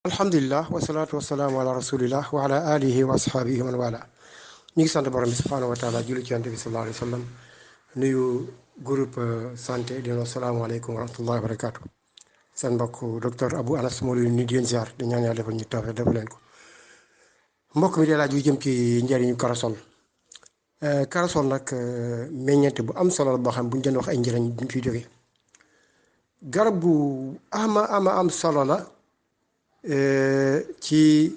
alhamdulilah wasalaatu wasalaamu ala rasulillah wa ala alihi wa asxaabihi man wala ñu ngi sant borom bi subhaanahu wa taala julli ci yonent bi sallallahu alayhi wa sallam nuyu groupe santé dina asalaamaaleykum wa rahmatullahi wa barakaatu. seen mbokk docteur Abou Anas moo leen nuyu di leen ziar di ñaan yàlla defal ñu tawfeex defal leen ko. mbokk mi de laaj yu jëm ci njëriñu karasol. Karasol nag meññeent bu am solo la boo xam bu ñu doon wax ay njëriñ duñ fiy jógee. garab bu am solo la. ci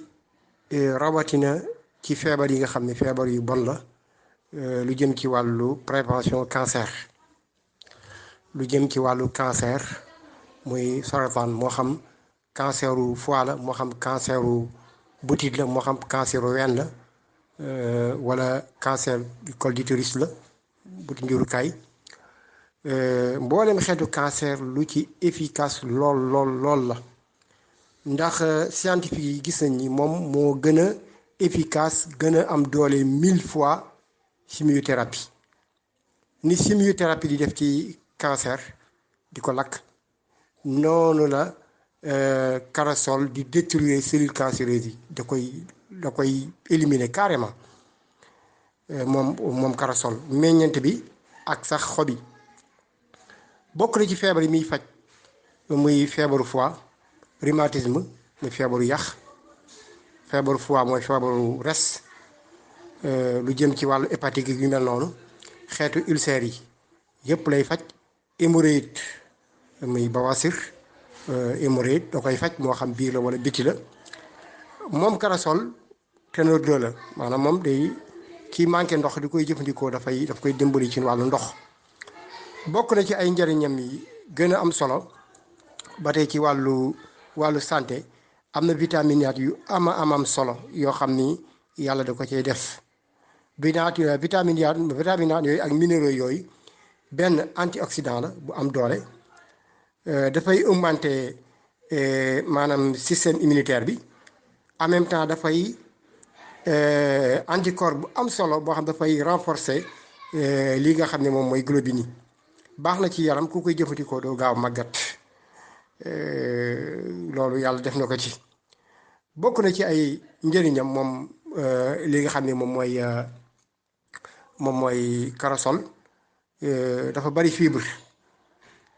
rawatina ci feebar yi nga xam ne feebar yu bon la, lu jëm ci wàllu prévention cancer, lu jëm ci wàllu cancer muy sarataan, moo xam canceru foie la, moo xam canceru butit la, moo xam canceru ween la, wala cancer du col de l'utérus la, buti njurukaay, mboolem xeetu cancer lu ci efficace lool la. ndax scientifique yi gis nañ ni moom moo gën a efficace, gën a am doole 1000 fois chimiothérapie. Ni chimiothérapie di def ci cancer di ko lakk, noonu la karasol di détruire cellules cancéreuses yi, da koy éliminer carrément. moom karasol meññeent bi ak sax xobi bokk na ci feebar yi muy faj, muy feebaru foie, rhumatisme muy feebaru yax, feebaru foie mooy feebaru res, lu jëm ci wàllu hépatique yu mel noonu, xeetu ulcères yi yëpp lay faj. hémorroïde muy bawasir, hémorroïde da koy faj, moo xam biir la wala biti la. moom karasol ténor 2 la, maanaam moom day kii manqué ndox di koy jëfandikoo daf koy dimbali ci wàllu ndox. bokk na ci ay njëriñam yi gën a am solo ba tey ci wàllu santé, am na vitamine yu am solo yoo xam ni yàlla da ko cay def. vitamine yooyu ak minéraux yooyu, benn antioxydant la bu am doole, dafay augmenter maanaam système immunitaire bi. en même temps dafay anticorps bu am solo boo xam dafay renforcer li nga xam ne moom mooy globine yi. baax na ci yaram, ku koy jëfandikoo doo gaaw màggat. loolu yàlla def na ko ci. bokk na ci ay njëriñam moom li nga xam ne moom mooy karasol, dafa bari fibre,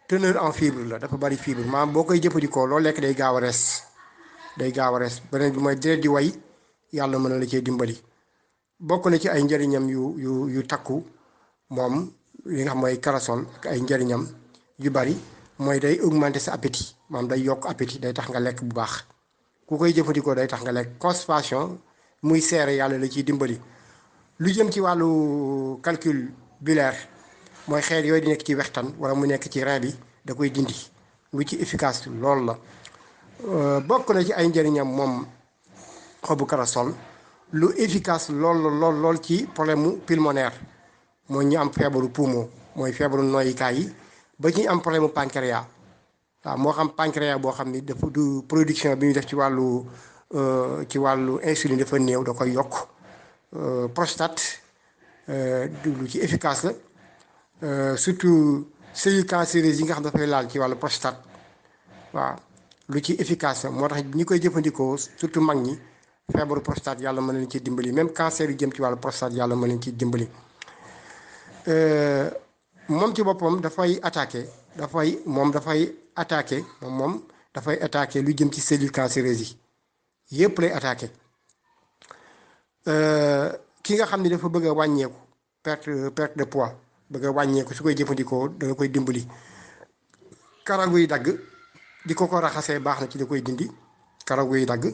teneur en fibre la, dafa bari fibre, maanaam boo koy jëfandikoo loo lekk day gaaw a rees. beneen bi mooy deret di way, yàlla mën na la cee dimbali. bokk na ci ay njëriñam yu takku moom li nga xam mooy karasol, ak ay njëriñam yu bari mooy day augmenter sa appétit, maanaam day yokk appétit, day tax nga lekk bu baax. ku koy jëfandikoo day tax nga lekk. constipation muy seere, yàlla la ciy dimbali. lu jëm ci wàllu calcul biliaire, mooy xeer yooyu di nekk ci wextan wala mu nekk ci rein bi, da koy dindi. lu ci efficace lool la. bokk na ci ay njëriñam moom xobu karasol, lu efficace lool ci problème mu pulmonaire, mooy ñu am feebaru poumon, mooy feebaru noyyikaay yi, ba ci am problème mu pancréas. waaw moo xam pancréas boo xam ni dafa du production bi ñu def ci wàllu insuline dafa néew, da koy yokk. prostate lu ci efficace la, surtout cellules cancéreuses yi nga xam dafay laal ci wàllu prostate. waaw lu ci efficace la, moo tax ñi koy jëfandikoo surtout mag ñi, feebaru prostate yàlla mën leen ci dimbali. même cancer yu jëm ci wàllu prostate yàlla mën leen ci dimbali. moom ci boppam dafay attaqué lu jëm ci cellules cancéreuses yi yëpp lay attaqué. ki nga xam ne dafa bëgg a wàññeeku, perte de poids, bëgg a wàññeeku, su koy jëfandikoo da nga koy dimbali. karaw yi dagg di ko raxasee baax na ci, da koy dindi karaw yi dagg.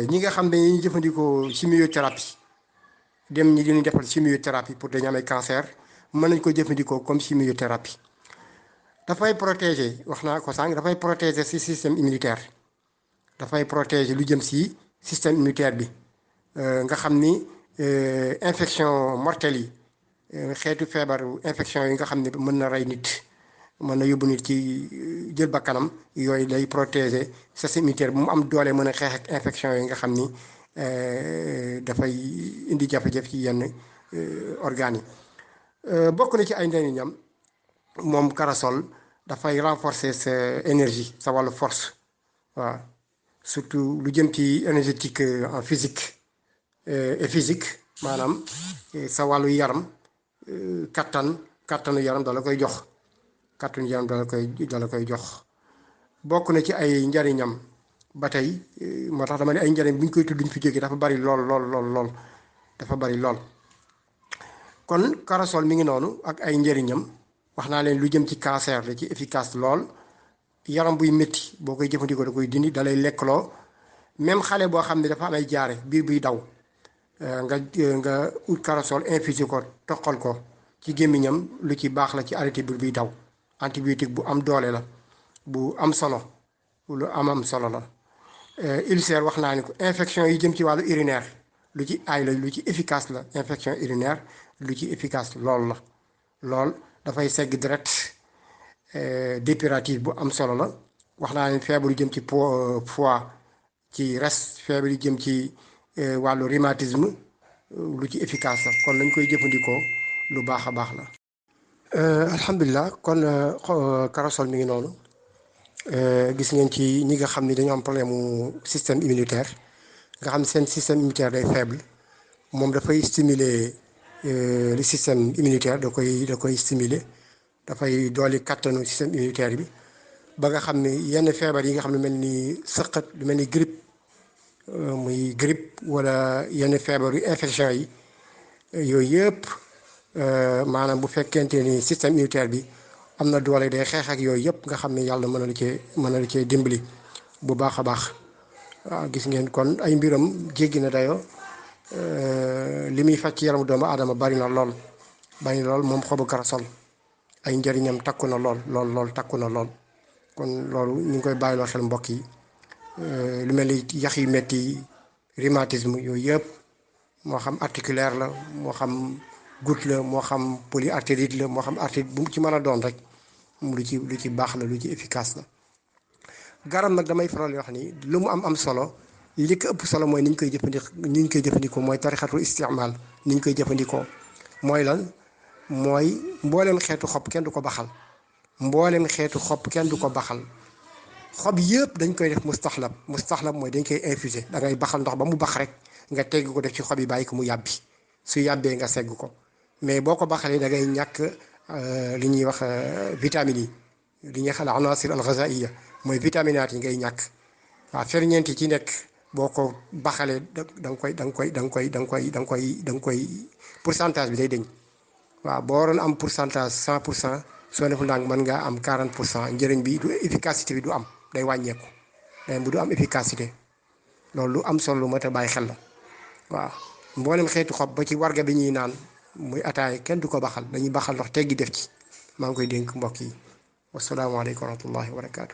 ñi nga xam ne dañuy jëfandikoo chimiothérapie, ñi dañuy defal chimiothérapie pour dañu amee cancer, mën nañ ko jëfandikoo comme chimiothérapie. dafay protéger, wax naa ko sànq, dafay protéger si système immunitaire, dafay protéger lu jëm si système immunitaire bi. nga xam ni infection mortelle yi, xeetu feebaru infection yi nga xam ne mën na rey nit, mën na yóbbu nit ci jël bakkanam, yooyu lay protéger système immunitaire bu mu am doole, mën a xeex ak infection yi nga xam ni dafay indi jafe-jafe ci yenn organes yi. bokk na ci ay njëriñam moom karasol, dafay renforcer sa énergie, sa wàllu force. waaw surtout lu jëm ci énergétique en physique et physique maanaam sa wàllu yaram kattanu yaram dala koy jox kattanu yaram dala koy jox. bokk na ci ay njariñam ba tey moo tax dama ne ay njariñ bu ñu koy tudd duñ fi jógee dafa bari lool lool lool lool dafa bari lool. kon corossol mi ngi noonu ak ay njariñam wax naa leen lu jëm ci cancer la ci efficace lool yaram buy métti boo koy jëfandikoo da koy dindi dalay lekkloo même xale boo xam ne dafa am ay jaare biir buy daw nga ut corossol infusé ko toqal ko ci gémmiñam lu ci baax la ci arrêté biir buy daw antibiotique bu am doole la bu am solo lu am solo la. ulcère wax naa ni ko infection yi jëm ci wàllu urinaire lu ci aay la lu ci efficace la infection urinaire lu ci efficace lool dafay segg deret dépuratif bu am solo la. wax naa leen feebar yu jëm ci foie ci res feebar yu jëm ci wàllu rhumatisme lu ci efficace la kon nañ koy jëfandikoo lu baax a baax la. alhamdulilah kon corossol mi ngi noonu. gis ngeen ci ñi nga xam ni dañoo am problème mu système immunitaire nga xam ne seen système immunitaire day faible moom dafay stimuler le système immunitaire da koy stimuler dafay dooli kattanu système immunitaire bi ba nga xam ni yenn feebar yi nga xam ne mel ni sëqat lu mel ni grippe muy grippe wala yenn feebar yu infection yi yooyu yëpp maanaam bu fekkente ni système immunitaire bi am na doole day xeex ak yooyu yëpp nga xam ne yàlla mën na la cee dimbali bu baax a baax. waaw gis ngeen kon ay mbiram jéggi na dayoo li muy faj ci yaramu doomu aadama bari na lool moom xobu corossol ay njëriñam takku na lool takku na lool. kon loolu ñu ngi koy bàyyiloo xel mbokk yi lu mel ni yax yu metti rhumatisme yooyu yëpp moo xam articulaire la moo xam goutte la moo xam polyarthrite la moo xam arthrite bu mu ci mën a doon rek lu ci baax la lu ci efficace la. garab nag damay faral di wax ni lu mu am solo li ko ëpp solo mooy ni ñu koy jëfandikoo mooy tarixatul istimaal ni ñu koy jëfandikoo mooy lan mooy mboolem xeetu xob kenn du ko baxal xob yëpp dañ koy def mustaxlab mooy dañ koy infusé da ngay baxal ndox ba mu bax rek nga tegg ko def ci xob yi bàyyi ko mu yàbbi su yàbbee nga segg ko mais boo ko baxalee da ngay ñàkk li ñuy wax vitamines yi li ñuy wax al-anaasir al-ghazaiya mooy vitaminaat yi ngay ñàkk. waaw ferñeent yi ci nekk boo ko baxalee da nga koy pourcentage bi day deñ waaw boo waroon am pourcentage 100% soo deful ndànk mën ngaa am 40% njëriñ bi du efficacité bi du am day wàññeeku day bu du am efficacité loolu lu am solo lu mat a bàyyi xel la waaw. mboolem xeetu xob ba ci warga bi ñuy naan muy ataay kenn du ko baxal dañuy baxal ndox teggi def ci maa ngi koy dénk mbokk yi wasalaamaaleykum wa rahmatullahi wa barakaatu.